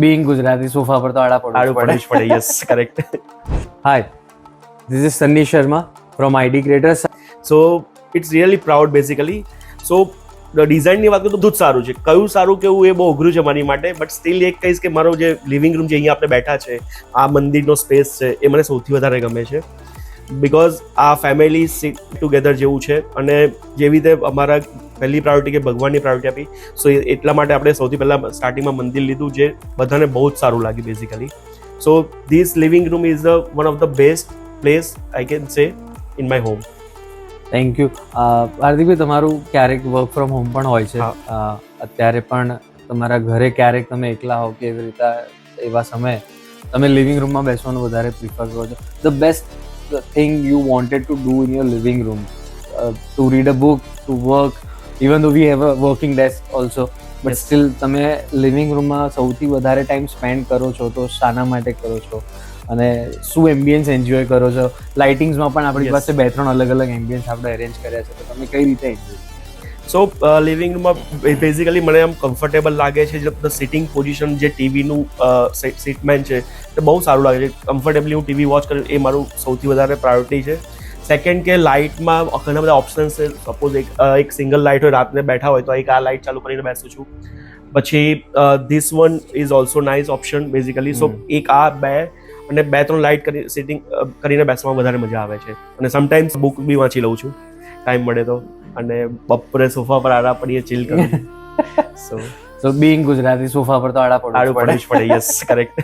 Being Gujarati sofa પર તો આડા પડવું જ પડે. Yes correct. Hi, this is Sunny Sharma from ID creators. So it's really proud basically. So ડિઝાઇનની વાત કરું તો બધું જ સારું છે. કયું સારું કેવું એ બહુ અઘરું છે મારી માટે, બટ સ્ટીલ એક કહીશ કે મારો જે લિવિંગ રૂમ જે અહીંયા આપણે બેઠા છે, આ મંદિરનો સ્પેસ છે, એ મને સૌથી વધારે ગમે છે. બિકોઝ આ ફેમિલી સિટ ટુગેધર જેવું છે, અને જેવી રીતે અમારા પહેલી પ્રાયોરિટી કે ભગવાનની પ્રાયોરિટી આપી, સો એટલા માટે આપણે સૌથી પહેલાં સ્ટાર્ટિંગમાં મંદિર લીધું, જે બધાને બહુ જ સારું લાગ્યું basically. So this living room is one of the best place I can say in my home. Thank you. હાર્દિકભાઈ, તમારું ક્યારેક વર્ક ફ્રોમ હોમ પણ હોય છે, અત્યારે પણ તમારા ઘરે ક્યારેક તમે એકલા હો કે એવી રીતે એવા સમયે તમે લિવિંગ રૂમમાં બેસવાનું વધારે પ્રિફર કરો છો. The best thing you wanted to do in your living room, to read a book, to work, even though we have a working desk also, but still તમે લિવિંગ રૂમમાં સૌથી વધારે ટાઈમ સ્પેન્ડ કરો છો તો શાના માટે કરો છો, અને શું એમ્બિયન્સ એન્જોય કરો છો? લાઇટિંગ્સમાં પણ આપણી પાસે 2-3 અલગ અલગ એમ્બિયન્સ આપણે અરેન્જ કર્યા છે, તો તમે કઈ રીતે એન્જોય? સો લિવિંગ રૂમમાં બેઝિકલી મને આમ કમ્ફર્ટેબલ લાગે છે. જે સિટિંગ પોઝિશન જે ટીવીનું સીટમેન છે તે બહુ સારું લાગે છે. કમ્ફર્ટેબલી હું ટીવી વોચ કરું, એ મારું સૌથી વધારે પ્રાયોરિટી છે. સેકન્ડ કે લાઇટમાં ઘણા બધા ઓપ્શન્સ છે. સપોઝ એક સિંગલ લાઇટ હોય, રાતને બેઠા હોય તો એક આ લાઇટ ચાલુ કરીને બેસું છું. પછી this one is also nice option basically. So એક આ બે અને 2-3 લાઇટ કરી સિટિંગ કરીને બેસવામાં વધારે મજા આવે છે. અને સમટાઈમ્સ બુક બી વાંચી લઉં છું ટાઈમ મળે તો, અને બપોરે સોફા પર આડા પડીએ ચીલ કરું. સો બીઈંગ ગુજરાતી સોફા પર તો આડા પડવું જ પડે. પડે. Yes correct.